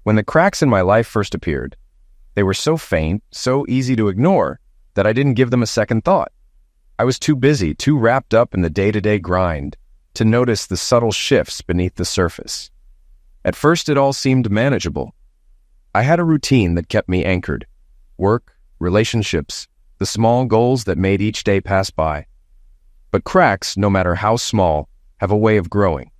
When the cracks in my life first appeared, they were so faint, so easy to ignore, that I didn't give them a second thought. I was too busy, too wrapped up in the day-to-day grind, to notice the subtle shifts beneath the surface. At first, it all seemed manageable. I had a routine that kept me anchored. Work, relationships, the small goals that made each day pass by. But cracks, no matter how small, have a way of growing.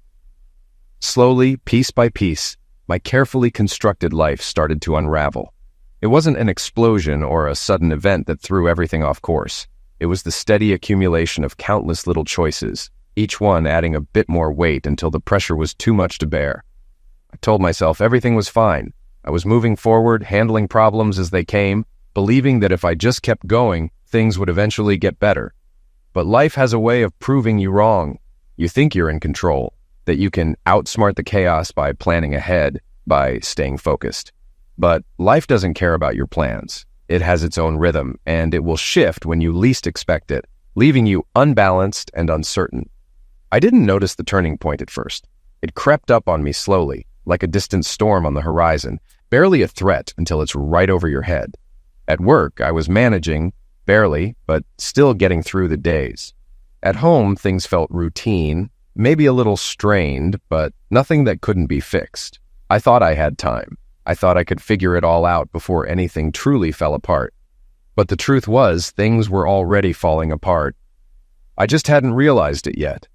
Slowly, piece by piece, my carefully constructed life started to unravel. It wasn't an explosion or a sudden event that threw everything off course. It was the steady accumulation of countless little choices, each one adding a bit more weight until the pressure was too much to bear. I told myself everything was fine. I was moving forward, handling problems as they came, believing that if I just kept going, things would eventually get better. But life has a way of proving you wrong. You think you're in control, that you can outsmart the chaos by planning ahead, by staying focused. But life doesn't care about your plans. It has its own rhythm, and it will shift when you least expect it, leaving you unbalanced and uncertain. I didn't notice the turning point at first. It crept up on me slowly, like a distant storm on the horizon, barely a threat until it's right over your head. At work, I was managing, barely, but still getting through the days. At home, things felt routine, maybe a little strained, but nothing that couldn't be fixed. I thought I had time. I thought I could figure it all out before anything truly fell apart. But the truth was, things were already falling apart. I just hadn't realized it yet.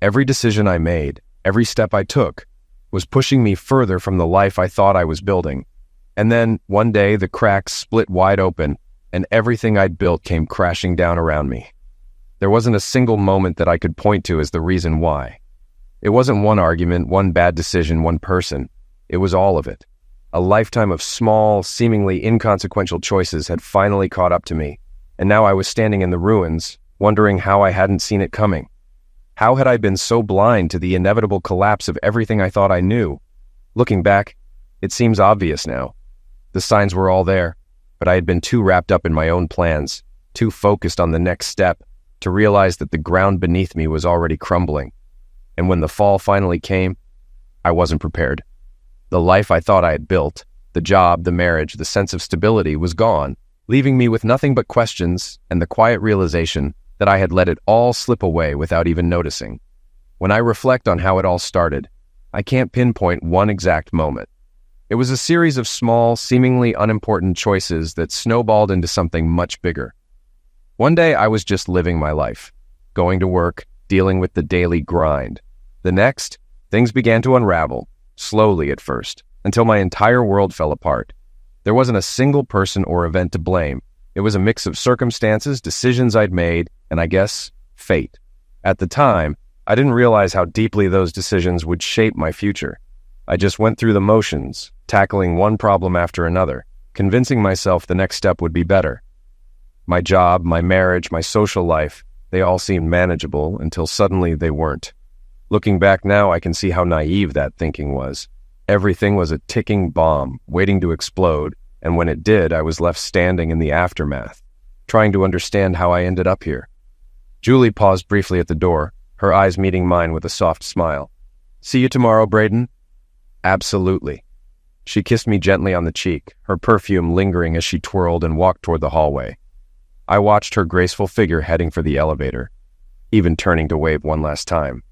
Every decision I made, every step I took, was pushing me further from the life I thought I was building. And then, one day, the cracks split wide open, and everything I'd built came crashing down around me. There wasn't a single moment that I could point to as the reason why. It wasn't one argument, one bad decision, one person. It was all of it. A lifetime of small, seemingly inconsequential choices had finally caught up to me, and now I was standing in the ruins, wondering how I hadn't seen it coming. How had I been so blind to the inevitable collapse of everything I thought I knew? Looking back, it seems obvious now. The signs were all there, but I had been too wrapped up in my own plans, too focused on the next step, to realize that the ground beneath me was already crumbling. And when the fall finally came, I wasn't prepared. The life I thought I had built, the job, the marriage, the sense of stability was gone, leaving me with nothing but questions and the quiet realization that I had let it all slip away without even noticing. When I reflect on how it all started, I can't pinpoint one exact moment. It was a series of small, seemingly unimportant choices that snowballed into something much bigger. One day I was just living my life, going to work, dealing with the daily grind. The next, things began to unravel. Slowly at first, until my entire world fell apart. There wasn't a single person or event to blame. It was a mix of circumstances, decisions I'd made, and I guess, fate. At the time, I didn't realize how deeply those decisions would shape my future. I just went through the motions, tackling one problem after another, convincing myself the next step would be better. My job, my marriage, my social life, they all seemed manageable until suddenly they weren't. Looking back now, I can see how naive that thinking was. Everything was a ticking bomb, waiting to explode, and when it did, I was left standing in the aftermath, trying to understand how I ended up here. Julie paused briefly at the door, her eyes meeting mine with a soft smile. "See you tomorrow, Braden?" "Absolutely." She kissed me gently on the cheek, her perfume lingering as she twirled and walked toward the hallway. I watched her graceful figure heading for the elevator, even turning to wave one last time.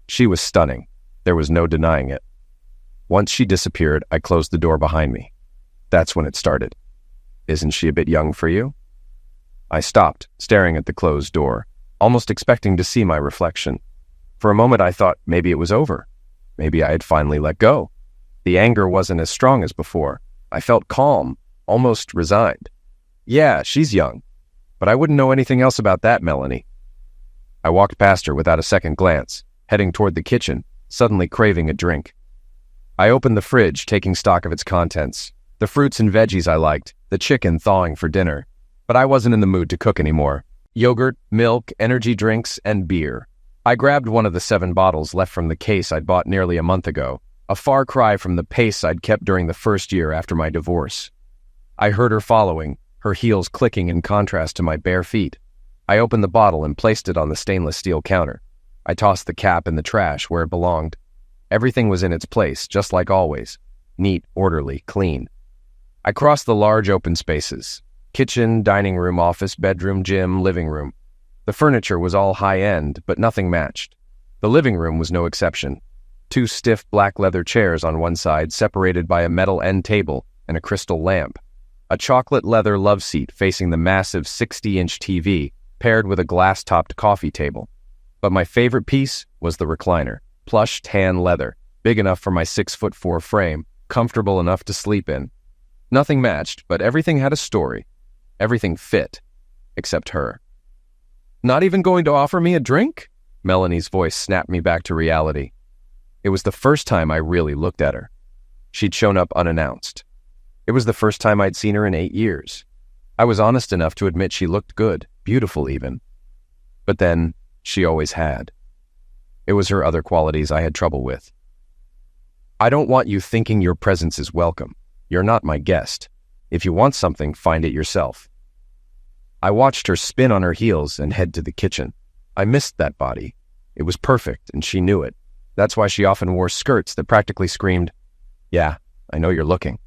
She was stunning. There was no denying it. Once she disappeared, I closed the door behind me. That's when it started. "Isn't she a bit young for you?" I stopped, staring at the closed door, almost expecting to see my reflection. For a moment I thought maybe it was over. Maybe I had finally let go. The anger wasn't as strong as before. I felt calm, almost resigned. "Yeah, she's young. But I wouldn't know anything else about that, Melanie." I walked past her without a second glance, heading toward the kitchen, suddenly craving a drink. I opened the fridge, taking stock of its contents. The fruits and veggies I liked, the chicken thawing for dinner. But I wasn't in the mood to cook anymore. Yogurt, milk, energy drinks, and beer. I grabbed one of the 7 bottles left from the case I'd bought nearly a month ago, a far cry from the pace I'd kept during the first year after my divorce. I heard her following, her heels clicking in contrast to my bare feet. I opened the bottle and placed it on the stainless steel counter. I tossed the cap in the trash where it belonged. Everything was in its place, just like always. neat, orderly, clean. I crossed the large open spaces: kitchen, dining room, office, bedroom, gym, living room. The furniture was all high-end, but nothing matched. The living room was no exception. 2 stiff black leather chairs on one side, separated by a metal end table and a crystal lamp. A chocolate leather love seat facing the massive 60-inch TV, paired with a glass-topped coffee table. But my favorite piece was the recliner. Plush tan leather, big enough for my 6'4" frame, comfortable enough to sleep in. Nothing matched, but everything had a story. Everything fit, except her. "Not even going to offer me a drink?" Melanie's voice snapped me back to reality. It was the first time I really looked at her. She'd shown up unannounced. It was the first time I'd seen her in 8 years. I was honest enough to admit she looked good, beautiful even. But then, she always had. It was her other qualities I had trouble with. "I don't want you thinking your presence is welcome. You're not my guest. If you want something, find it yourself." I watched her spin on her heels and head to the kitchen. I missed that body. It was perfect, and she knew it. That's why she often wore skirts that practically screamed, "Yeah, I know you're looking."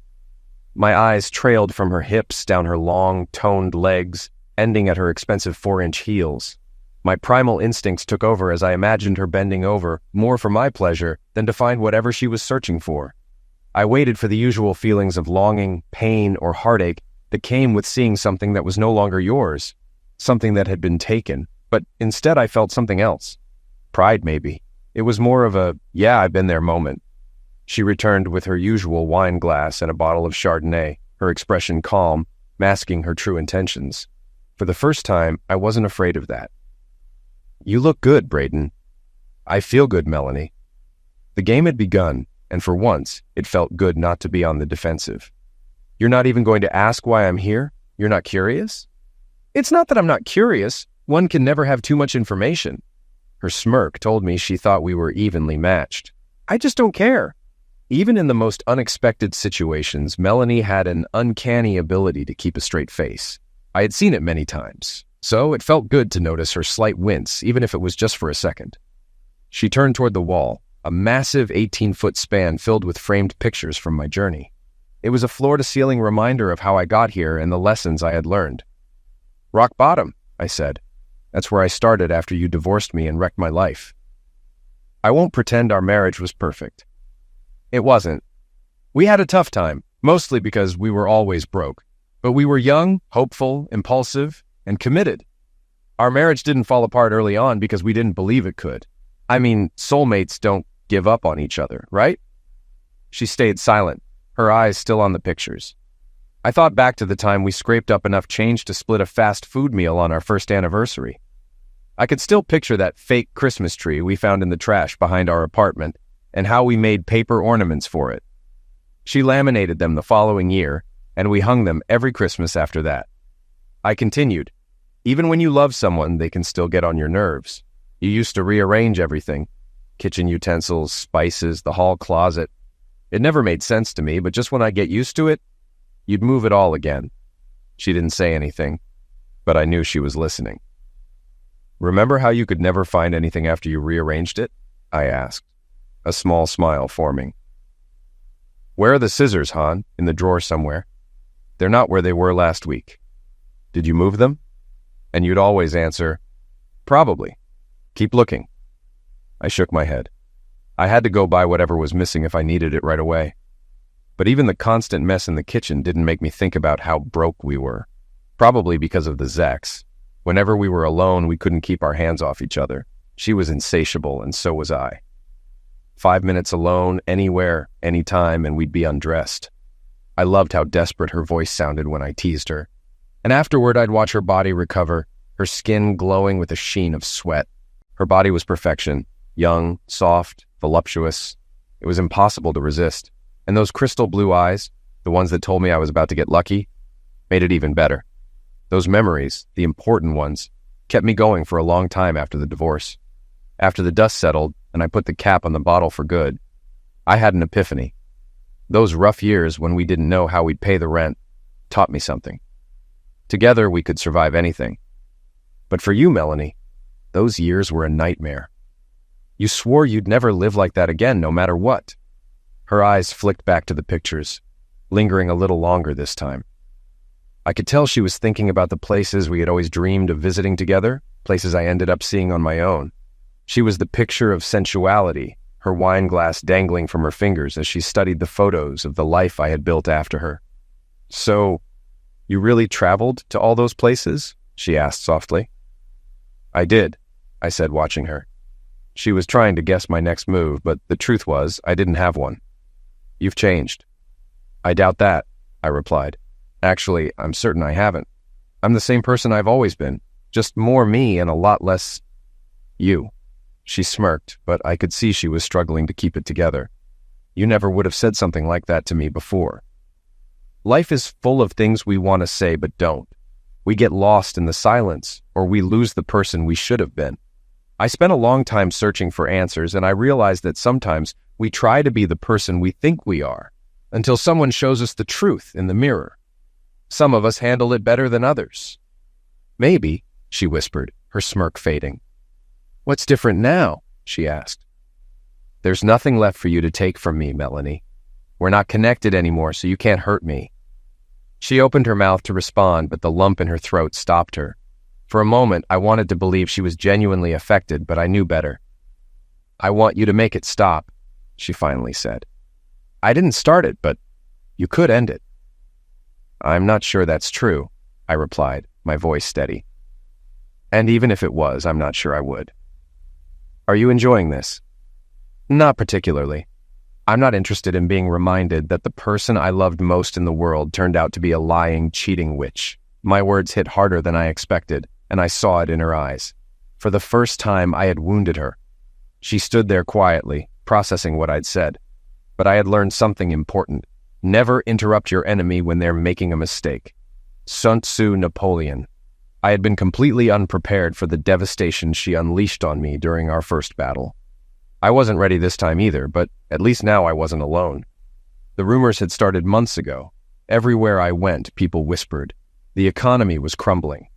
My eyes trailed from her hips down her long, toned legs, ending at her expensive 4-inch heels. My primal instincts took over as I imagined her bending over, more for my pleasure than to find whatever she was searching for. I waited for the usual feelings of longing, pain, or heartache that came with seeing something that was no longer yours, something that had been taken, but instead I felt something else. Pride, maybe. It was more of a, "yeah, I've been there" moment. She returned with her usual wine glass and a bottle of Chardonnay, her expression calm, masking her true intentions. For the first time, I wasn't afraid of that. "You look good, Braden." "I feel good, Melanie." The game had begun, and for once, it felt good not to be on the defensive. "You're not even going to ask why I'm here? You're not curious?" "It's not that I'm not curious. One can never have too much information." Her smirk told me she thought we were evenly matched. "I just don't care." Even in the most unexpected situations, Melanie had an uncanny ability to keep a straight face. I had seen it many times, so it felt good to notice her slight wince, even if it was just for a second. She turned toward the wall, a massive 18-foot span filled with framed pictures from my journey. It was a floor-to-ceiling reminder of how I got here and the lessons I had learned. "Rock bottom," I said. "That's where I started after you divorced me and wrecked my life." I won't pretend our marriage was perfect. It wasn't. We had a tough time, mostly because we were always broke. But we were young, hopeful, impulsive, and committed. Our marriage didn't fall apart early on because we didn't believe it could. I mean, soulmates don't give up on each other, right? She stayed silent, her eyes still on the pictures. I thought back to the time we scraped up enough change to split a fast food meal on our first anniversary. I could still picture that fake Christmas tree we found in the trash behind our apartment and how we made paper ornaments for it. She laminated them the following year, and we hung them every Christmas after that. I continued, "Even when you love someone, they can still get on your nerves. You used to rearrange everything. Kitchen utensils, spices, the hall closet. It never made sense to me, but just when I get used to it, you'd move it all again." She didn't say anything, but I knew she was listening. "Remember how you could never find anything after you rearranged it?" I asked, a small smile forming. "Where are the scissors, Han? In the drawer somewhere." "They're not where they were last week." "Did you move them?" And you'd always answer, "Probably. Keep looking." I shook my head. I had to go buy whatever was missing if I needed it right away. But even the constant mess in the kitchen didn't make me think about how broke we were. Probably because of the Zex. Whenever we were alone, we couldn't keep our hands off each other. She was insatiable, and so was I. 5 minutes alone, anywhere, anytime, and we'd be undressed. I loved how desperate her voice sounded when I teased her. And afterward, I'd watch her body recover, her skin glowing with a sheen of sweat. Her body was perfection, young, soft, voluptuous. It was impossible to resist. And those crystal blue eyes, the ones that told me I was about to get lucky, made it even better. Those memories, the important ones, kept me going for a long time after the divorce. After the dust settled and I put the cap on the bottle for good, I had an epiphany. Those rough years when we didn't know how we'd pay the rent taught me something. Together we could survive anything. But for you, Melanie, those years were a nightmare. You swore you'd never live like that again, no matter what. Her eyes flicked back to the pictures, lingering a little longer this time. I could tell she was thinking about the places we had always dreamed of visiting together, places I ended up seeing on my own. She was the picture of sensuality, her wine glass dangling from her fingers as she studied the photos of the life I had built after her. "So, you really traveled to all those places?" she asked softly. "I did," I said, watching her. She was trying to guess my next move, but the truth was, I didn't have one. "You've changed." "I doubt that," I replied. "Actually, I'm certain I haven't. I'm the same person I've always been, just more me and a lot less you." She smirked, but I could see she was struggling to keep it together. "You never would have said something like that to me before." Life is full of things we want to say but don't. We get lost in the silence, or we lose the person we should have been. I spent a long time searching for answers, and I realized that sometimes we try to be the person we think we are, until someone shows us the truth in the mirror. Some of us handle it better than others. "Maybe," she whispered, her smirk fading. "What's different now?" she asked. "There's nothing left for you to take from me, Melanie. We're not connected anymore, so you can't hurt me." She opened her mouth to respond, but the lump in her throat stopped her. For a moment, I wanted to believe she was genuinely affected, but I knew better. "I want you to make it stop," she finally said. "I didn't start it, but you could end it." "I'm not sure that's true," I replied, my voice steady. "And even if it was, I'm not sure I would." "Are you enjoying this?" "Not particularly. I'm not interested in being reminded that the person I loved most in the world turned out to be a lying, cheating witch." My words hit harder than I expected, and I saw it in her eyes. For the first time, I had wounded her. She stood there quietly, processing what I'd said. But I had learned something important. Never interrupt your enemy when they're making a mistake. Sun Tzu Napoleon. I had been completely unprepared for the devastation she unleashed on me during our first battle. I wasn't ready this time either, but at least now I wasn't alone. The rumors had started months ago. Everywhere I went, people whispered. The economy was crumbling.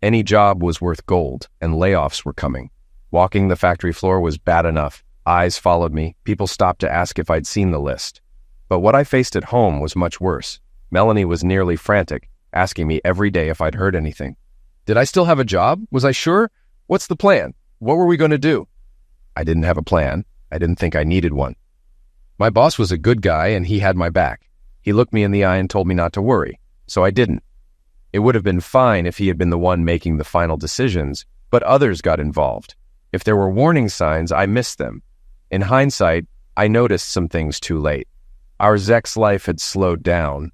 Any job was worth gold, and layoffs were coming. Walking the factory floor was bad enough. Eyes followed me. People stopped to ask if I'd seen the list. But what I faced at home was much worse. Melanie was nearly frantic, asking me every day if I'd heard anything. Did I still have a job? Was I sure? What's the plan? What were we going to do? I didn't have a plan. I didn't think I needed one. My boss was a good guy, and he had my back. He looked me in the eye and told me not to worry, so I didn't. It would have been fine if he had been the one making the final decisions, but others got involved. If there were warning signs, I missed them. In hindsight, I noticed some things too late. Our Zek's life had slowed down.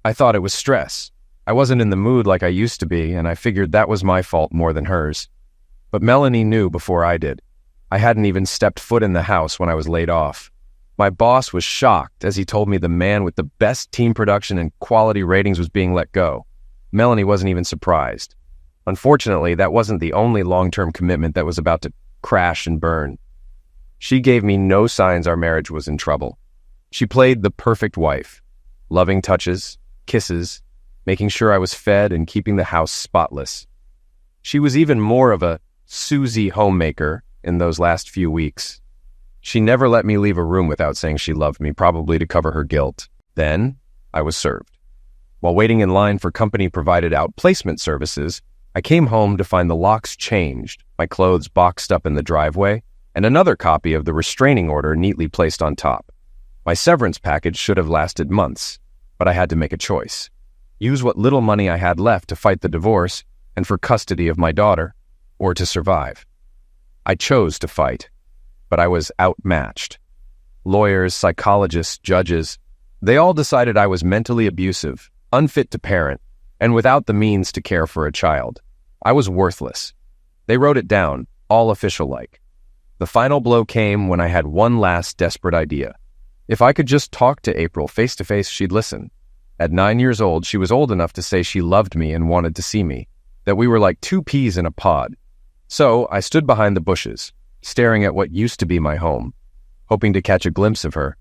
I thought it was stress. I wasn't in the mood like I used to be, and I figured that was my fault more than hers. But Melanie knew before I did. I hadn't even stepped foot in the house when I was laid off. My boss was shocked as he told me the man with the best team production and quality ratings was being let go. Melanie wasn't even surprised. Unfortunately, that wasn't the only long-term commitment that was about to crash and burn. She gave me no signs our marriage was in trouble. She played the perfect wife. Loving touches, kisses, making sure I was fed and keeping the house spotless. She was even more of a Susie homemaker in those last few weeks. She never let me leave a room without saying she loved me, probably to cover her guilt. Then, I was served. While waiting in line for company-provided outplacement services, I came home to find the locks changed, my clothes boxed up in the driveway, and another copy of the restraining order neatly placed on top. My severance package should have lasted months, but I had to make a choice. Use what little money I had left to fight the divorce and for custody of my daughter, or to survive. I chose to fight, but I was outmatched. Lawyers, psychologists, judges, they all decided I was mentally abusive, unfit to parent, and without the means to care for a child. I was worthless. They wrote it down, all official-like. The final blow came when I had one last desperate idea. If I could just talk to April face-to-face, she'd listen. At 9 years old, she was old enough to say she loved me and wanted to see me, that we were like two peas in a pod. So I stood behind the bushes, staring at what used to be my home, hoping to catch a glimpse of her.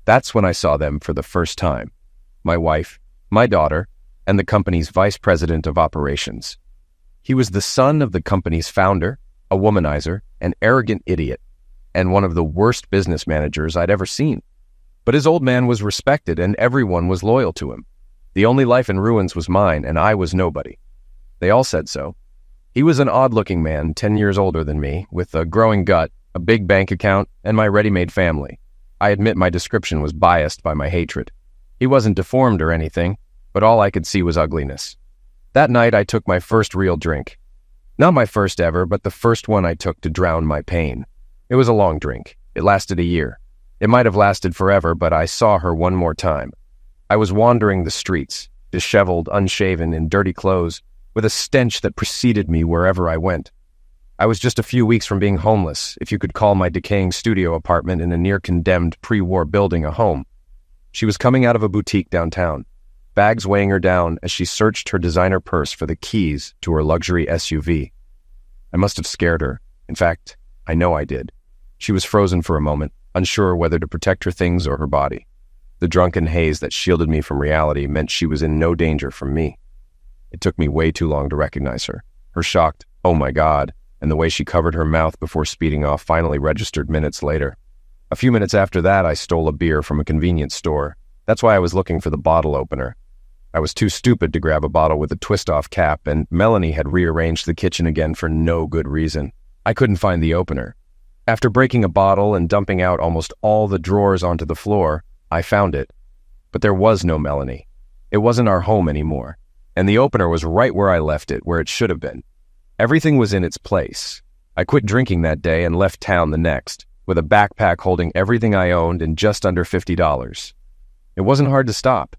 That's when I saw them for the first time. My wife, my daughter, and the company's vice president of operations. He was the son of the company's founder, a womanizer, an arrogant idiot, and one of the worst business managers I'd ever seen. But his old man was respected and everyone was loyal to him. The only life in ruins was mine and I was nobody. They all said so. He was an odd-looking man, 10 years older than me, with a growing gut, a big bank account, and my ready-made family. I admit my description was biased by my hatred. He wasn't deformed or anything, but all I could see was ugliness. That night I took my first real drink. Not my first ever, but the first one I took to drown my pain. It was a long drink. It lasted a year. It might have lasted forever, but I saw her one more time. I was wandering the streets, disheveled, unshaven, in dirty clothes, with a stench that preceded me wherever I went. I was just a few weeks from being homeless, if you could call my decaying studio apartment in a near-condemned pre-war building a home. She was coming out of a boutique downtown, bags weighing her down as she searched her designer purse for the keys to her luxury SUV. I must have scared her. In fact, I know I did. She was frozen for a moment, unsure whether to protect her things or her body. The drunken haze that shielded me from reality meant she was in no danger from me. It took me way too long to recognize her. Her shocked, "Oh my God," and the way she covered her mouth before speeding off finally registered minutes later. A few minutes after that, I stole a beer from a convenience store. That's why I was looking for the bottle opener. I was too stupid to grab a bottle with a twist-off cap, and Melanie had rearranged the kitchen again for no good reason. I couldn't find the opener. After breaking a bottle and dumping out almost all the drawers onto the floor, I found it. But there was no Melanie. It wasn't our home anymore. And the opener was right where I left it, where it should have been. Everything was in its place. I quit drinking that day and left town the next, with a backpack holding everything I owned and just under $50. It wasn't hard to stop.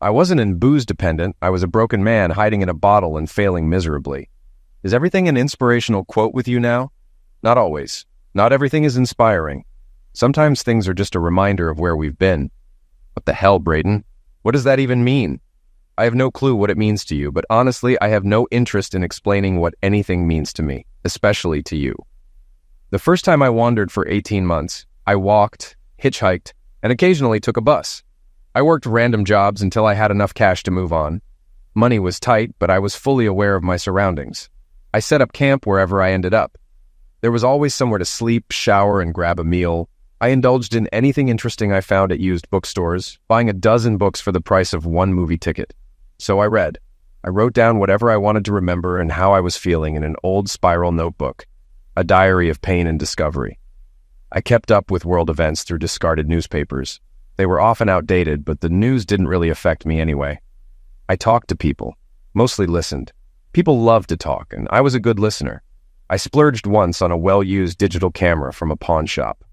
I wasn't in booze dependent. I was a broken man hiding in a bottle and failing miserably. Is everything an inspirational quote with you now? Not always. Not everything is inspiring. Sometimes things are just a reminder of where we've been. What the hell, Braden? What does that even mean? I have no clue what it means to you, but honestly, I have no interest in explaining what anything means to me, especially to you. The first time I wandered for 18 months, I walked, hitchhiked, and occasionally took a bus. I worked random jobs until I had enough cash to move on. Money was tight, but I was fully aware of my surroundings. I set up camp wherever I ended up. There was always somewhere to sleep, shower, and grab a meal. I indulged in anything interesting I found at used bookstores, buying a dozen books for the price of one movie ticket. So I read. I wrote down whatever I wanted to remember and how I was feeling in an old spiral notebook, a diary of pain and discovery. I kept up with world events through discarded newspapers. They were often outdated, but the news didn't really affect me anyway. I talked to people, mostly listened. People love to talk, and I was a good listener. I splurged once on a well-used digital camera from a pawn shop.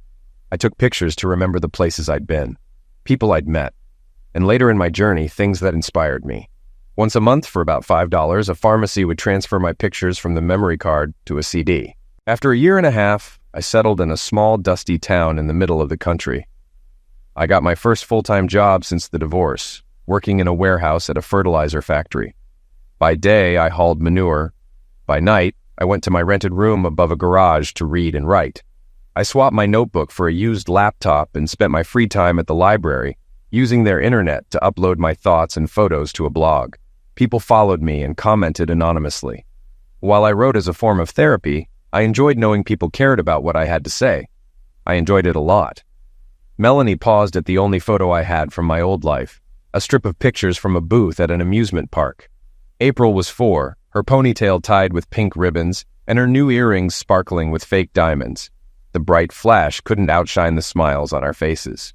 I took pictures to remember the places I'd been, people I'd met, and later in my journey, things that inspired me. Once a month, for about $5, a pharmacy would transfer my pictures from the memory card to a CD. After a year and a half, I settled in a small, dusty town in the middle of the country. I got my first full-time job since the divorce, working in a warehouse at a fertilizer factory. By day, I hauled manure. By night, I went to my rented room above a garage to read and write. I swapped my notebook for a used laptop and spent my free time at the library, using their internet to upload my thoughts and photos to a blog. People followed me and commented anonymously. While I wrote as a form of therapy, I enjoyed knowing people cared about what I had to say. I enjoyed it a lot. Melanie paused at the only photo I had from my old life, a strip of pictures from a booth at an amusement park. April was 4, her ponytail tied with pink ribbons, and her new earrings sparkling with fake diamonds. The bright flash couldn't outshine the smiles on our faces.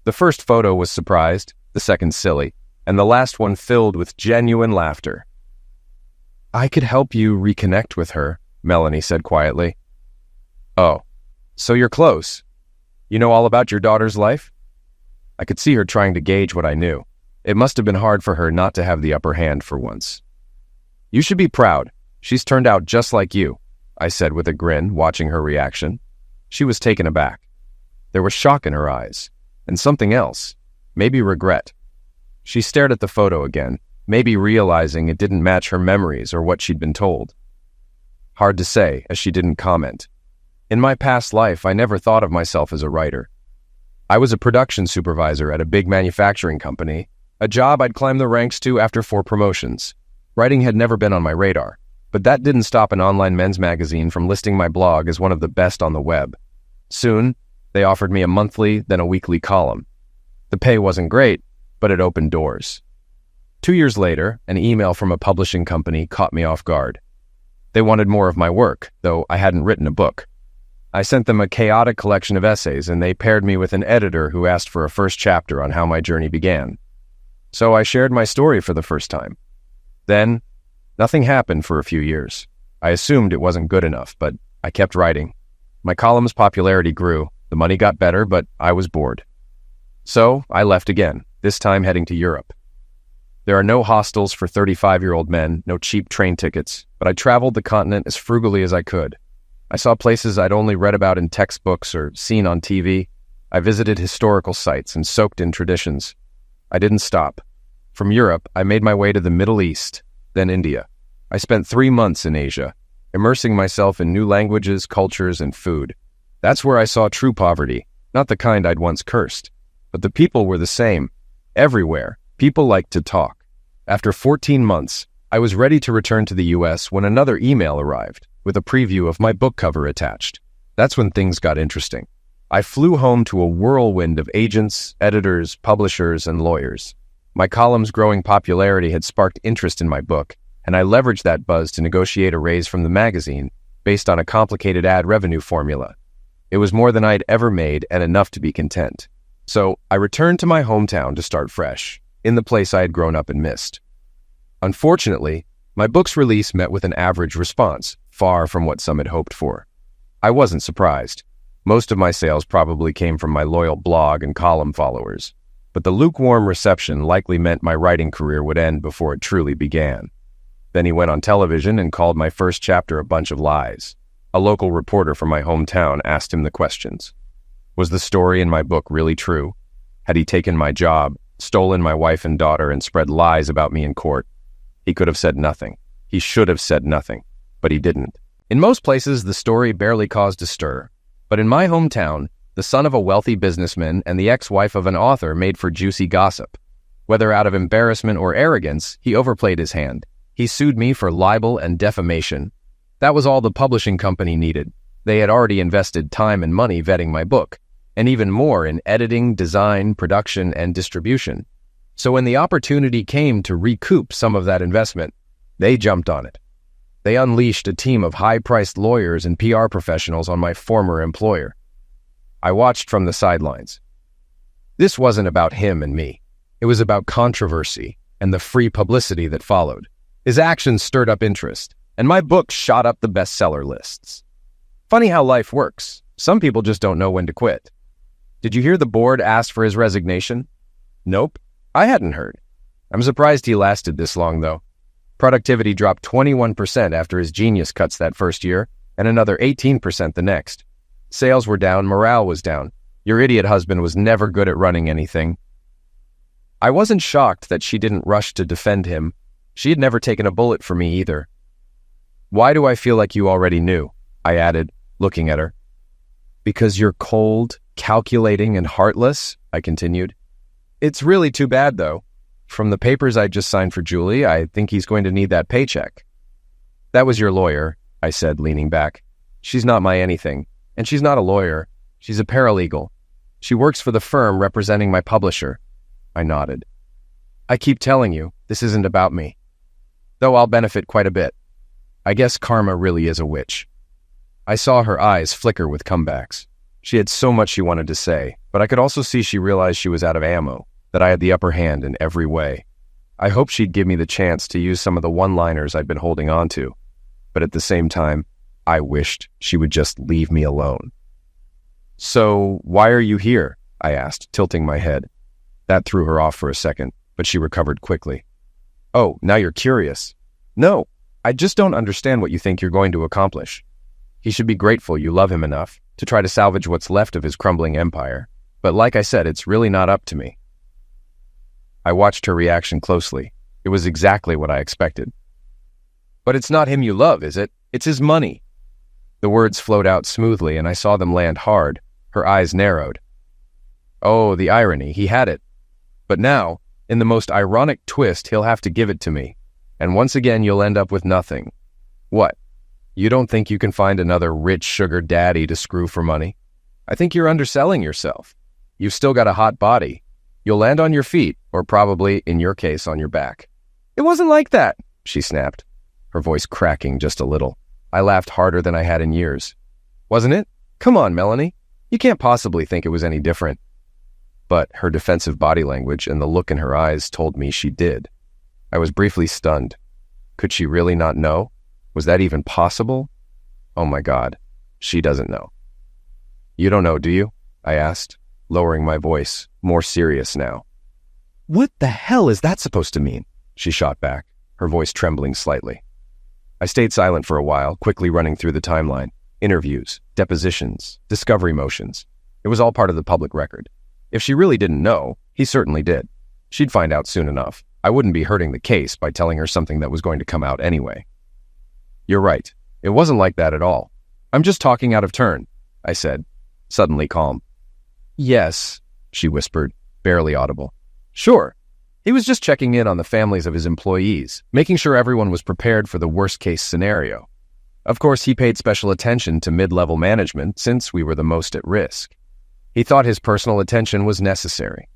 The first photo was surprised, the second silly, and the last one filled with genuine laughter. "I could help you reconnect with her," Melanie said quietly. "Oh, so you're close. You know all about your daughter's life?" I could see her trying to gauge what I knew. It must have been hard for her not to have the upper hand for once. "You should be proud. She's turned out just like you," I said with a grin, watching her reaction. She was taken aback. There was shock in her eyes, and something else, maybe regret. She stared at the photo again, maybe realizing it didn't match her memories or what she'd been told. Hard to say, as she didn't comment. In my past life, I never thought of myself as a writer. I was a production supervisor at a big manufacturing company, a job I'd climbed the ranks to after 4 promotions. Writing had never been on my radar, but that didn't stop an online men's magazine from listing my blog as one of the best on the web. Soon, they offered me a monthly, then a weekly column. The pay wasn't great, but it opened doors. 2 years later, an email from a publishing company caught me off guard. They wanted more of my work, though I hadn't written a book. I sent them a chaotic collection of essays, and they paired me with an editor who asked for a first chapter on how my journey began. So I shared my story for the first time. Then, nothing happened for a few years. I assumed it wasn't good enough, but I kept writing. My column's popularity grew, the money got better, but I was bored. So I left again, this time heading to Europe. There are no hostels for 35-year-old men, no cheap train tickets, but I traveled the continent as frugally as I could. I saw places I'd only read about in textbooks or seen on TV. I visited historical sites and soaked in traditions. I didn't stop. From Europe, I made my way to the Middle East, then India. I spent 3 months in Asia, immersing myself in new languages, cultures, and food. That's where I saw true poverty, not the kind I'd once cursed. But the people were the same. Everywhere, people liked to talk. After 14 months, I was ready to return to the US when another email arrived, with a preview of my book cover attached. That's when things got interesting. I flew home to a whirlwind of agents, editors, publishers, and lawyers. My column's growing popularity had sparked interest in my book, and I leveraged that buzz to negotiate a raise from the magazine based on a complicated ad revenue formula. It was more than I'd ever made and enough to be content. So I returned to my hometown to start fresh, in the place I had grown up and missed. Unfortunately, my book's release met with an average response, far from what some had hoped for. I wasn't surprised. Most of my sales probably came from my loyal blog and column followers, but the lukewarm reception likely meant my writing career would end before it truly began. Then he went on television and called my first chapter a bunch of lies. A local reporter from my hometown asked him the questions. Was the story in my book really true? Had he taken my job, stolen my wife and daughter, and spread lies about me in court? He could have said nothing. He should have said nothing, but he didn't. In most places, the story barely caused a stir. But in my hometown, the son of a wealthy businessman and the ex-wife of an author made for juicy gossip. Whether out of embarrassment or arrogance, he overplayed his hand. He sued me for libel and defamation. That was all the publishing company needed. They had already invested time and money vetting my book, and even more in editing, design, production, and distribution. So when the opportunity came to recoup some of that investment, they jumped on it. They unleashed a team of high-priced lawyers and PR professionals on my former employer. I watched from the sidelines. This wasn't about him and me. It was about controversy and the free publicity that followed. His actions stirred up interest, and my book shot up the bestseller lists. Funny how life works. Some people just don't know when to quit. Did you hear the board asked for his resignation? Nope. I hadn't heard. I'm surprised he lasted this long, though. Productivity dropped 21% after his genius cuts that first year, and another 18% the next. Sales were down, morale was down. Your idiot husband was never good at running anything. I wasn't shocked that she didn't rush to defend him. She had never taken a bullet for me either. Why do I feel like you already knew? I added, looking at her. Because you're cold, calculating, and heartless, I continued. It's really too bad, though. From the papers I just signed for Julie, I think he's going to need that paycheck. That was your lawyer, I said, leaning back. She's not my anything, and she's not a lawyer. She's a paralegal. She works for the firm representing my publisher. I nodded. I keep telling you, this isn't about me. Though I'll benefit quite a bit. I guess karma really is a witch. I saw her eyes flicker with comebacks. She had so much she wanted to say, but I could also see she realized she was out of ammo, that I had the upper hand in every way. I hoped she'd give me the chance to use some of the one-liners I'd been holding on to, but at the same time, I wished she would just leave me alone. So, why are you here? I asked, tilting my head. That threw her off for a second, but she recovered quickly. Oh, now you're curious. No, I just don't understand what you think you're going to accomplish. He should be grateful you love him enough to try to salvage what's left of his crumbling empire. But like I said, it's really not up to me. I watched her reaction closely. It was exactly what I expected. But it's not him you love, is it? It's his money. The words flowed out smoothly, and I saw them land hard. Her eyes narrowed. Oh, the irony. He had it. But now, in the most ironic twist, he'll have to give it to me. And once again, you'll end up with nothing. What? You don't think you can find another rich sugar daddy to screw for money? I think you're underselling yourself. You've still got a hot body. You'll land on your feet, or probably, in your case, on your back." "It wasn't like that," she snapped, her voice cracking just a little. I laughed harder than I had in years. "Wasn't it? Come on, Melanie. You can't possibly think it was any different." But her defensive body language and the look in her eyes told me she did. I was briefly stunned. Could she really not know? Was that even possible? Oh my God, she doesn't know. "You don't know, do you?" I asked, lowering my voice, more serious now. "What the hell is that supposed to mean?" she shot back, her voice trembling slightly. I stayed silent for a while, quickly running through the timeline. Interviews, depositions, discovery motions. It was all part of the public record. If she really didn't know, he certainly did. She'd find out soon enough. I wouldn't be hurting the case by telling her something that was going to come out anyway. "You're right. It wasn't like that at all. I'm just talking out of turn," I said, suddenly calm. "Yes," she whispered, barely audible. "Sure. He was just checking in on the families of his employees, making sure everyone was prepared for the worst-case scenario. Of course, he paid special attention to mid-level management since we were the most at risk. He thought his personal attention was necessary."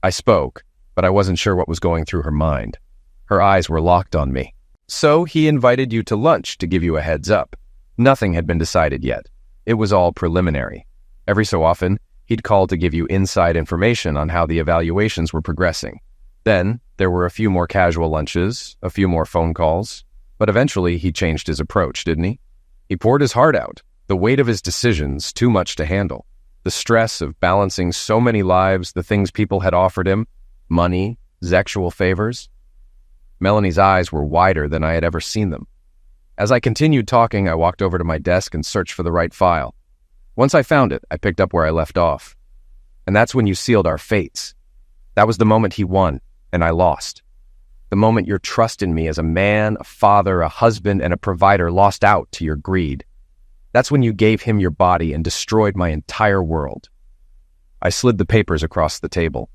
I spoke, but I wasn't sure what was going through her mind. Her eyes were locked on me. "So he invited you to lunch to give you a heads up. Nothing had been decided yet. It was all preliminary. Every so often, he'd call to give you inside information on how the evaluations were progressing. Then, there were a few more casual lunches, a few more phone calls, but eventually he changed his approach, didn't he? He poured his heart out, the weight of his decisions too much to handle. The stress of balancing so many lives, the things people had offered him, money, sexual favors." Melanie's eyes were wider than I had ever seen them. As I continued talking, I walked over to my desk and searched for the right file. Once I found it, I picked up where I left off. "And that's when you sealed our fates. That was the moment he won, and I lost. The moment your trust in me as a man, a father, a husband, and a provider lost out to your greed. That's when you gave him your body and destroyed my entire world." I slid the papers across the table.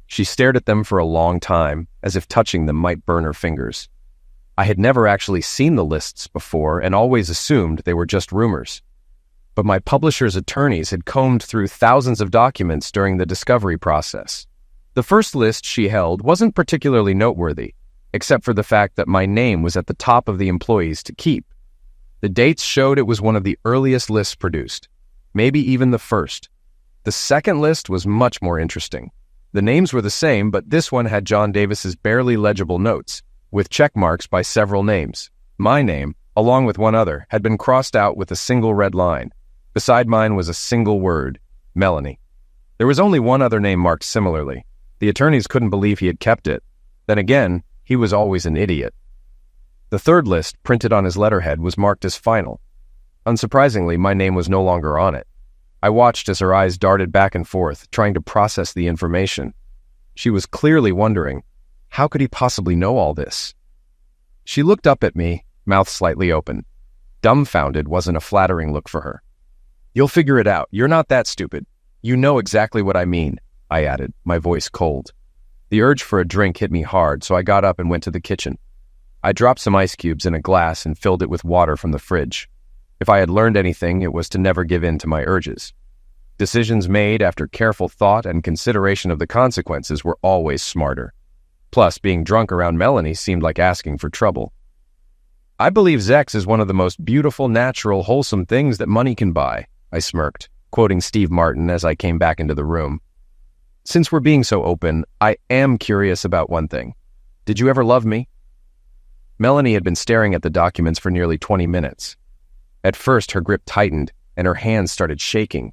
She stared at them for a long time, as if touching them might burn her fingers. I had never actually seen the lists before and always assumed they were just rumors. But my publisher's attorneys had combed through thousands of documents during the discovery process. The first list she held wasn't particularly noteworthy, except for the fact that my name was at the top of the employees to keep. The dates showed it was one of the earliest lists produced, maybe even the first. The second list was much more interesting. The names were the same, but this one had John Davis's barely legible notes, with check marks by several names. My name, along with one other, had been crossed out with a single red line. Beside mine was a single word, Melanie. There was only one other name marked similarly. The attorneys couldn't believe he had kept it. Then again, he was always an idiot. The third list, printed on his letterhead, was marked as final. Unsurprisingly, my name was no longer on it. I watched as her eyes darted back and forth, trying to process the information. She was clearly wondering, how could he possibly know all this? She looked up at me, mouth slightly open. Dumbfounded wasn't a flattering look for her. "You'll figure it out. You're not that stupid. You know exactly what I mean," I added, my voice cold. The urge for a drink hit me hard, so I got up and went to the kitchen. I dropped some ice cubes in a glass and filled it with water from the fridge. If I had learned anything, it was to never give in to my urges. Decisions made after careful thought and consideration of the consequences were always smarter. Plus, being drunk around Melanie seemed like asking for trouble. "I believe sex is one of the most beautiful, natural, wholesome things that money can buy," I smirked, quoting Steve Martin as I came back into the room. "Since we're being so open, I am curious about one thing. Did you ever love me?" Melanie had been staring at the documents for nearly 20 minutes. At first, her grip tightened and her hands started shaking,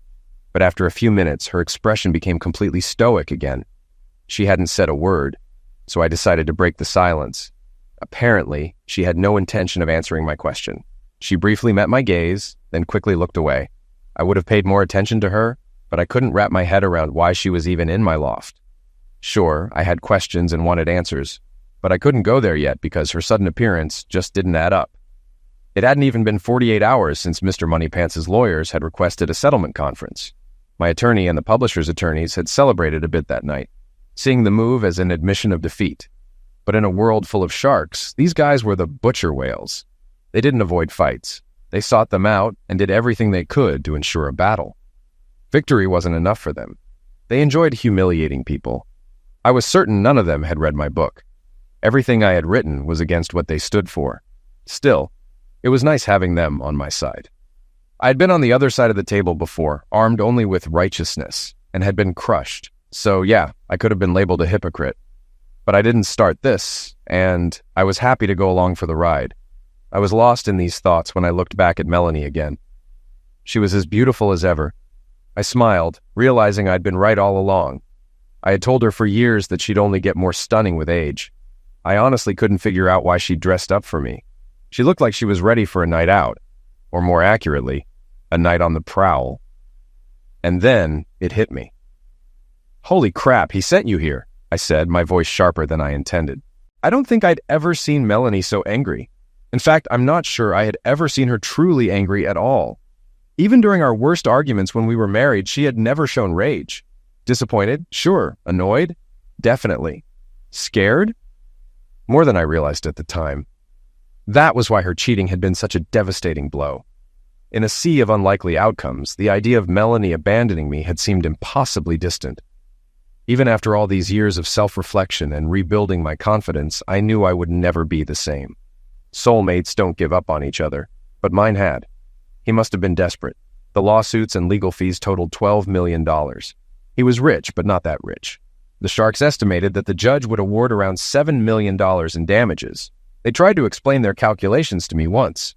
but after a few minutes, her expression became completely stoic again. She hadn't said a word, so I decided to break the silence. Apparently, she had no intention of answering my question. She briefly met my gaze, then quickly looked away. I would have paid more attention to her, but I couldn't wrap my head around why she was even in my loft. Sure, I had questions and wanted answers, but I couldn't go there yet because her sudden appearance just didn't add up. It hadn't even been 48 hours since Mr. Moneypants' lawyers had requested a settlement conference. My attorney and the publisher's attorneys had celebrated a bit that night, seeing the move as an admission of defeat. But in a world full of sharks, these guys were the butcher whales. They didn't avoid fights. They sought them out and did everything they could to ensure a battle. Victory wasn't enough for them. They enjoyed humiliating people. I was certain none of them had read my book. Everything I had written was against what they stood for. Still, it was nice having them on my side. I had been on the other side of the table before, armed only with righteousness, and had been crushed. So yeah, I could have been labeled a hypocrite. But I didn't start this, and I was happy to go along for the ride. I was lost in these thoughts when I looked back at Melanie again. She was as beautiful as ever. I smiled, realizing I'd been right all along. I had told her for years that she'd only get more stunning with age. I honestly couldn't figure out why she dressed up for me. She looked like she was ready for a night out, or more accurately, a night on the prowl. And then it hit me. "Holy crap, he sent you here," I said, my voice sharper than I intended. I don't think I'd ever seen Melanie so angry. In fact, I'm not sure I had ever seen her truly angry at all. Even during our worst arguments when we were married, she had never shown rage. Disappointed? Sure. Annoyed? Definitely. Scared? More than I realized at the time. That was why her cheating had been such a devastating blow. In a sea of unlikely outcomes, the idea of Melanie abandoning me had seemed impossibly distant. Even after all these years of self-reflection and rebuilding my confidence, I knew I would never be the same. Soulmates don't give up on each other, but mine had. He must have been desperate. The lawsuits and legal fees totaled $12 million. He was rich, but not that rich. The Sharks estimated that the judge would award around $7 million in damages. They tried to explain their calculations to me once.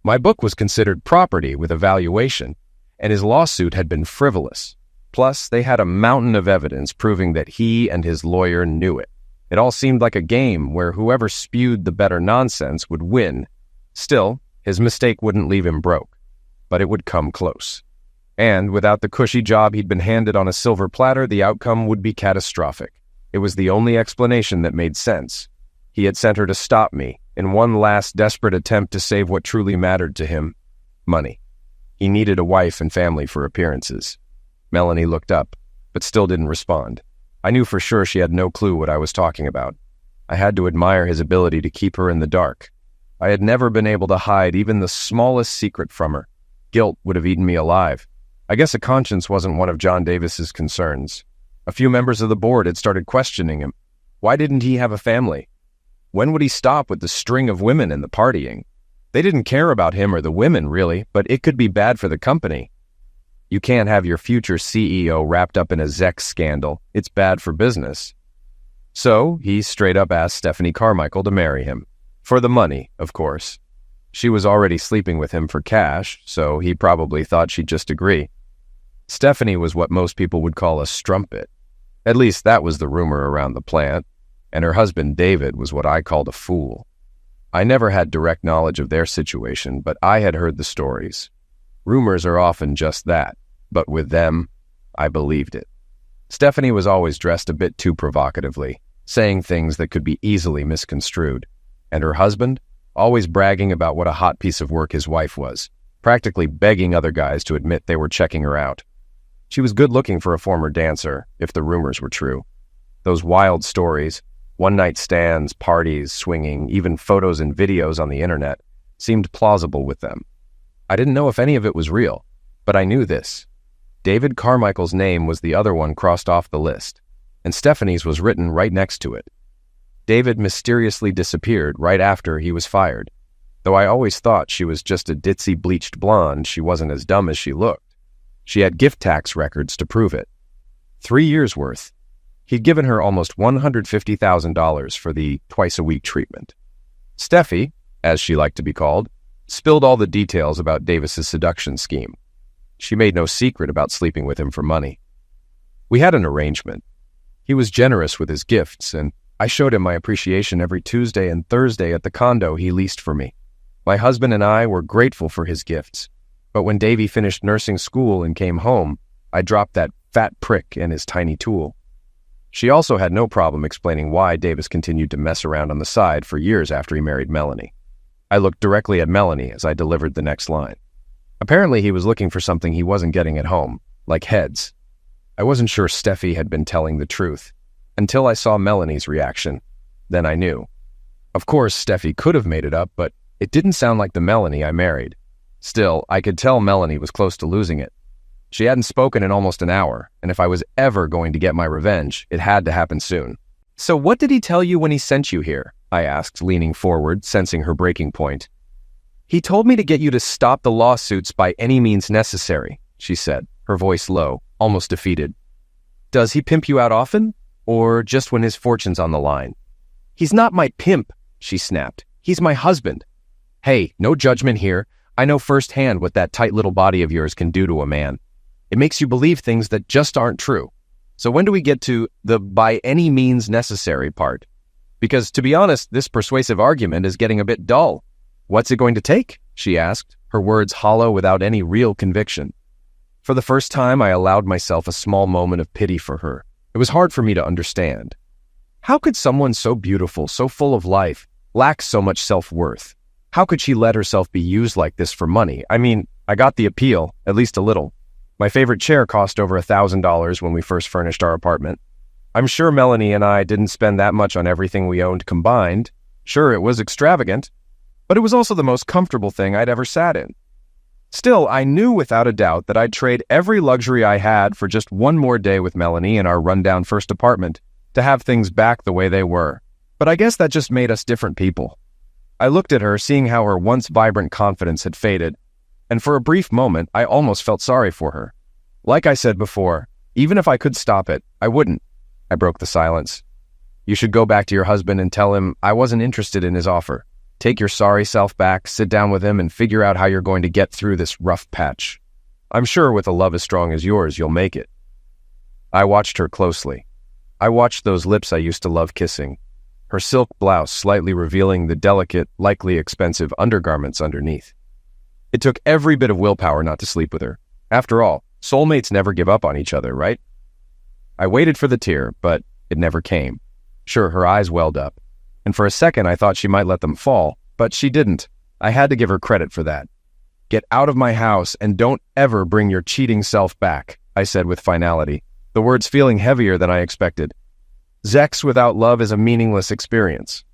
My book was considered property with a valuation, and his lawsuit had been frivolous. Plus, they had a mountain of evidence proving that he and his lawyer knew it. It all seemed like a game where whoever spewed the better nonsense would win. Still, his mistake wouldn't leave him broke, but it would come close. And without the cushy job he'd been handed on a silver platter, the outcome would be catastrophic. It was the only explanation that made sense. He had sent her to stop me, in one last desperate attempt to save what truly mattered to him: money. He needed a wife and family for appearances. Melanie looked up, but still didn't respond. I knew for sure she had no clue what I was talking about. I had to admire his ability to keep her in the dark. I had never been able to hide even the smallest secret from her. Guilt would have eaten me alive. I guess a conscience wasn't one of John Davis's concerns. A few members of the board had started questioning him. Why didn't he have a family? When would he stop with the string of women and the partying? They didn't care about him or the women, really, but it could be bad for the company. You can't have your future CEO wrapped up in a Zex scandal. It's bad for business. So he straight up asked Stephanie Carmichael to marry him. For the money, of course. She was already sleeping with him for cash, so he probably thought she'd just agree. Stephanie was what most people would call a strumpet. At least that was the rumor around the plant, and her husband David was what I called a fool. I never had direct knowledge of their situation, but I had heard the stories. Rumors are often just that, but with them, I believed it. Stephanie was always dressed a bit too provocatively, saying things that could be easily misconstrued. And her husband, always bragging about what a hot piece of work his wife was, practically begging other guys to admit they were checking her out. She was good-looking for a former dancer, if the rumors were true. Those wild stories, one-night stands, parties, swinging, even photos and videos on the internet, seemed plausible with them. I didn't know if any of it was real, but I knew this. David Carmichael's name was the other one crossed off the list, and Stephanie's was written right next to it. David mysteriously disappeared right after he was fired. Though I always thought she was just a ditzy bleached blonde, she wasn't as dumb as she looked. She had gift tax records to prove it. 3 years' worth. He'd given her almost $150,000 for the twice-a-week treatment. Steffi, as she liked to be called, spilled all the details about Davis's seduction scheme. She made no secret about sleeping with him for money. We had an arrangement. He was generous with his gifts, and I showed him my appreciation every Tuesday and Thursday at the condo he leased for me. My husband and I were grateful for his gifts, but when Davy finished nursing school and came home, I dropped that fat prick and his tiny tool. She also had no problem explaining why Davis continued to mess around on the side for years after he married Melanie. I looked directly at Melanie as I delivered the next line. Apparently he was looking for something he wasn't getting at home, like heads. I wasn't sure Steffi had been telling the truth, until I saw Melanie's reaction. Then I knew. Of course, Steffi could have made it up, but it didn't sound like the Melanie I married. Still, I could tell Melanie was close to losing it. She hadn't spoken in almost an hour, and if I was ever going to get my revenge, it had to happen soon. "So what did he tell you when he sent you here?" I asked, leaning forward, sensing her breaking point. "He told me to get you to stop the lawsuits by any means necessary," she said, her voice low, almost defeated. "Does he pimp you out often, or just when his fortune's on the line?" "He's not my pimp," she snapped. "He's my husband." "Hey, no judgment here. I know firsthand what that tight little body of yours can do to a man. It makes you believe things that just aren't true. So when do we get to the by any means necessary part? Because, to be honest, this persuasive argument is getting a bit dull." "What's it going to take?" she asked, her words hollow without any real conviction. For the first time, I allowed myself a small moment of pity for her. It was hard for me to understand. How could someone so beautiful, so full of life, lack so much self-worth? How could she let herself be used like this for money? I mean, I got the appeal, at least a little. My favorite chair cost over $1,000 when we first furnished our apartment. I'm sure Melanie and I didn't spend that much on everything we owned combined. Sure, it was extravagant, but it was also the most comfortable thing I'd ever sat in. Still, I knew without a doubt that I'd trade every luxury I had for just one more day with Melanie in our rundown first apartment to have things back the way they were. But I guess that just made us different people. I looked at her, seeing how her once vibrant confidence had faded, and for a brief moment, I almost felt sorry for her. Like I said before, even if I could stop it, I wouldn't. I broke the silence. "You should go back to your husband and tell him I wasn't interested in his offer. Take your sorry self back, sit down with him, and figure out how you're going to get through this rough patch. I'm sure with a love as strong as yours, you'll make it." I watched her closely. I watched those lips I used to love kissing, her silk blouse slightly revealing the delicate, likely expensive undergarments underneath. It took every bit of willpower not to sleep with her. After all, soulmates never give up on each other, right? I waited for the tear, but it never came. Sure, her eyes welled up, and for a second I thought she might let them fall, but she didn't. I had to give her credit for that. "Get out of my house and don't ever bring your cheating self back," I said with finality, the words feeling heavier than I expected. Sex without love is a meaningless experience.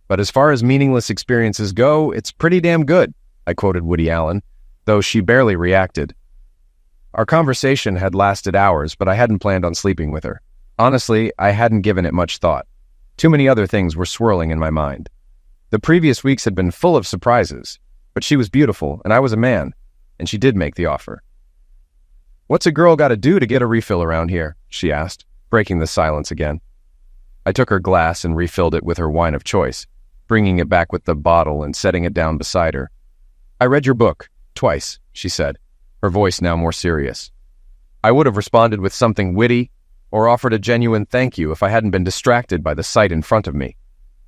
But as far as meaningless experiences go, it's pretty damn good, I quoted Woody Allen, though she barely reacted. Our conversation had lasted hours, but I hadn't planned on sleeping with her. Honestly, I hadn't given it much thought. Too many other things were swirling in my mind. The previous weeks had been full of surprises, but she was beautiful, and I was a man, and she did make the offer. "What's a girl got to do to get a refill around here?" she asked, breaking the silence again. I took her glass and refilled it with her wine of choice, bringing it back with the bottle and setting it down beside her. "I read your book, twice," she said, her voice now more serious. I would have responded with something witty or offered a genuine thank you if I hadn't been distracted by the sight in front of me.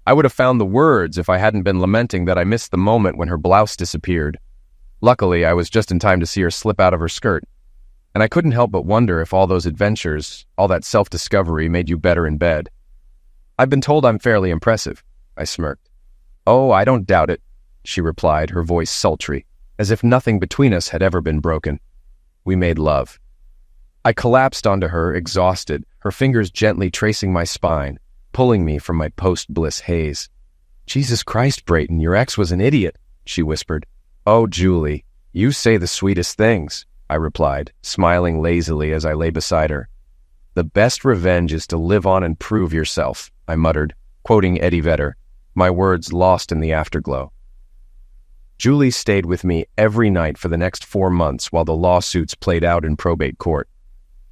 I would have found the words if I hadn't been lamenting that I missed the moment when her blouse disappeared. Luckily, I was just in time to see her slip out of her skirt, and I couldn't help but wonder if all those adventures, all that self-discovery made you better in bed. "I've been told I'm fairly impressive," I smirked. "Oh, I don't doubt it," she replied, her voice sultry, as if nothing between us had ever been broken. We made love. I collapsed onto her, exhausted, her fingers gently tracing my spine, pulling me from my post-bliss haze. "Jesus Christ, Brayton, your ex was an idiot," she whispered. "Oh, Julie, you say the sweetest things," I replied, smiling lazily as I lay beside her. "The best revenge is to live on and prove yourself," I muttered, quoting Eddie Vedder, my words lost in the afterglow. Julie stayed with me every night for the next 4 months while the lawsuits played out in probate court.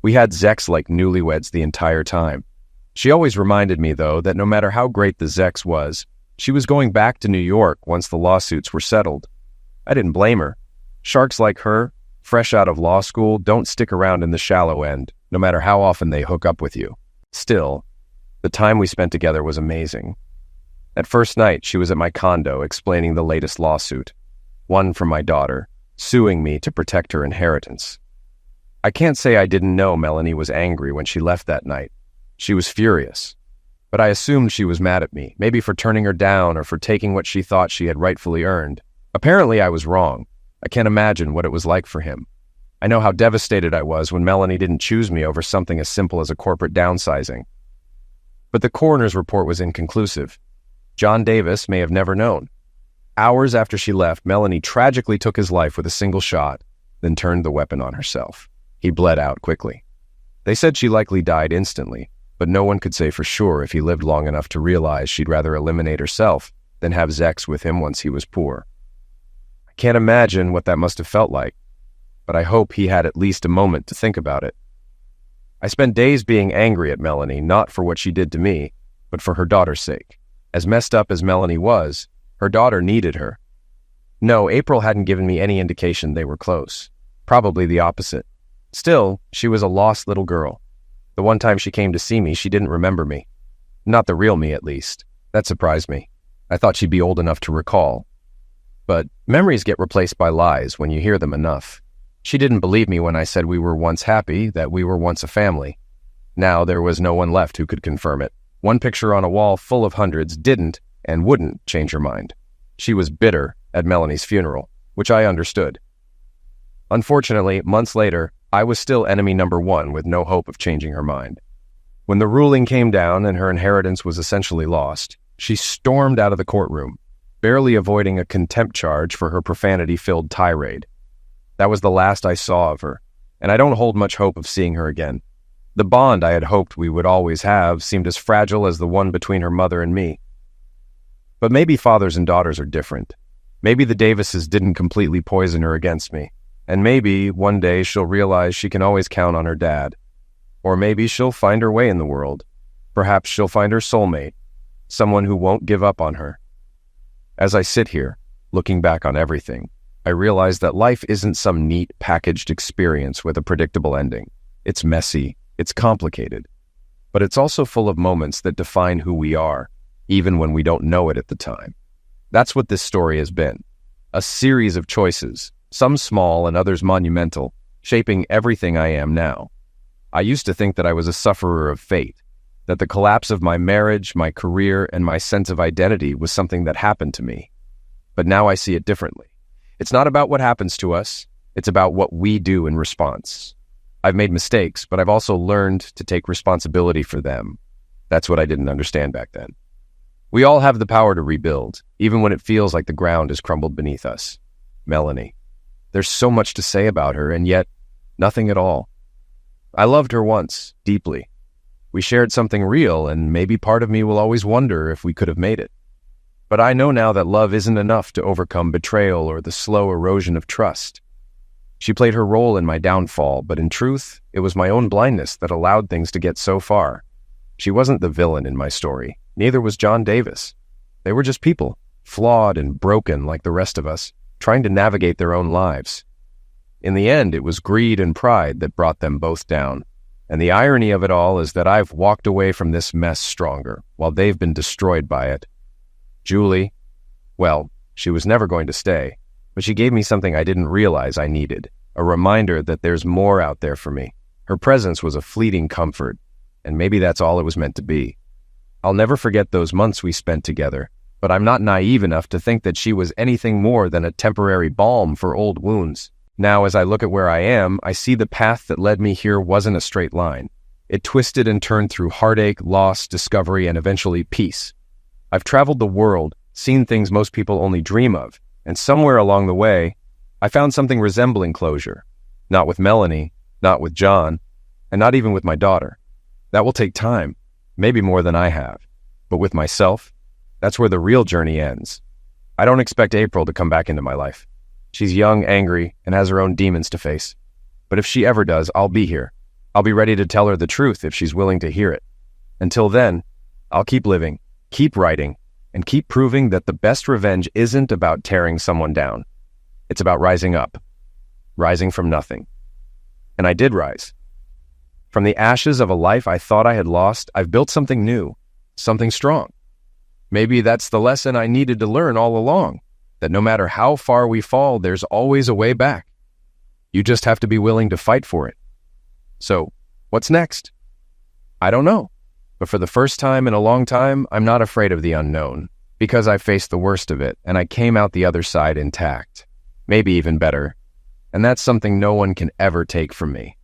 We had sex like newlyweds the entire time. She always reminded me, though, that no matter how great the sex was, she was going back to New York once the lawsuits were settled. I didn't blame her. Sharks like her, fresh out of law school, don't stick around in the shallow end, no matter how often they hook up with you. Still, the time we spent together was amazing. At first night, she was at my condo explaining the latest lawsuit, one from my daughter, suing me to protect her inheritance. I can't say I didn't know Melanie was angry when she left that night. She was furious. But I assumed she was mad at me, maybe for turning her down or for taking what she thought she had rightfully earned. Apparently, I was wrong. I can't imagine what it was like for him. I know how devastated I was when Melanie didn't choose me over something as simple as a corporate downsizing. But the coroner's report was inconclusive. John Davis may have never known. Hours after she left, Melanie tragically took his life with a single shot, then turned the weapon on herself. He bled out quickly. They said she likely died instantly, but no one could say for sure if he lived long enough to realize she'd rather eliminate herself than have sex with him once he was poor. I can't imagine what that must have felt like, but I hope he had at least a moment to think about it. I spent days being angry at Melanie, not for what she did to me, but for her daughter's sake. As messed up as Melanie was, her daughter needed her. No, April hadn't given me any indication they were close. Probably the opposite. Still, she was a lost little girl. The one time she came to see me, she didn't remember me. Not the real me, at least. That surprised me. I thought she'd be old enough to recall. But memories get replaced by lies when you hear them enough. She didn't believe me when I said we were once happy, that we were once a family. Now there was no one left who could confirm it. One picture on a wall full of hundreds didn't and wouldn't change her mind. She was bitter at Melanie's funeral, which I understood. Unfortunately, months later, I was still enemy number one with no hope of changing her mind. When the ruling came down and her inheritance was essentially lost, she stormed out of the courtroom, barely avoiding a contempt charge for her profanity-filled tirade. That was the last I saw of her, and I don't hold much hope of seeing her again. The bond I had hoped we would always have seemed as fragile as the one between her mother and me. But maybe fathers and daughters are different. Maybe the Davises didn't completely poison her against me. And maybe one day she'll realize she can always count on her dad. Or maybe she'll find her way in the world. Perhaps she'll find her soulmate, someone who won't give up on her. As I sit here, looking back on everything, I realize that life isn't some neat, packaged experience with a predictable ending. It's messy, it's complicated, but it's also full of moments that define who we are, even when we don't know it at the time. That's what this story has been. A series of choices, some small and others monumental, shaping everything I am now. I used to think that I was a sufferer of fate, that the collapse of my marriage, my career, and my sense of identity was something that happened to me. But now I see it differently. It's not about what happens to us, it's about what we do in response. I've made mistakes, but I've also learned to take responsibility for them. That's what I didn't understand back then. We all have the power to rebuild, even when it feels like the ground has crumbled beneath us. Melanie. There's so much to say about her, and yet nothing at all. I loved her once, deeply. We shared something real, and maybe part of me will always wonder if we could have made it. But I know now that love isn't enough to overcome betrayal or the slow erosion of trust. She played her role in my downfall, but in truth, it was my own blindness that allowed things to get so far. She wasn't the villain in my story. Neither was John Davis. They were just people, flawed and broken like the rest of us, trying to navigate their own lives. In the end, it was greed and pride that brought them both down. And the irony of it all is that I've walked away from this mess stronger, while they've been destroyed by it. Julie, well, she was never going to stay, but she gave me something I didn't realize I needed, a reminder that there's more out there for me. Her presence was a fleeting comfort, and maybe that's all it was meant to be. I'll never forget those months we spent together, but I'm not naive enough to think that she was anything more than a temporary balm for old wounds. Now, as I look at where I am, I see the path that led me here wasn't a straight line. It twisted and turned through heartache, loss, discovery, and eventually peace. I've traveled the world, seen things most people only dream of, and somewhere along the way, I found something resembling closure. Not with Melanie, not with John, and not even with my daughter. That will take time, maybe more than I have. But with myself, that's where the real journey ends. I don't expect April to come back into my life. She's young, angry, and has her own demons to face. But if she ever does, I'll be here. I'll be ready to tell her the truth if she's willing to hear it. Until then, I'll keep living, keep writing, and keep proving that the best revenge isn't about tearing someone down. It's about rising up, rising from nothing. And I did rise. From the ashes of a life I thought I had lost, I've built something new, something strong. Maybe that's the lesson I needed to learn all along, that no matter how far we fall, there's always a way back. You just have to be willing to fight for it. So, what's next? I don't know. But for the first time in a long time, I'm not afraid of the unknown, because I faced the worst of it, and I came out the other side intact. Maybe even better. And that's something no one can ever take from me.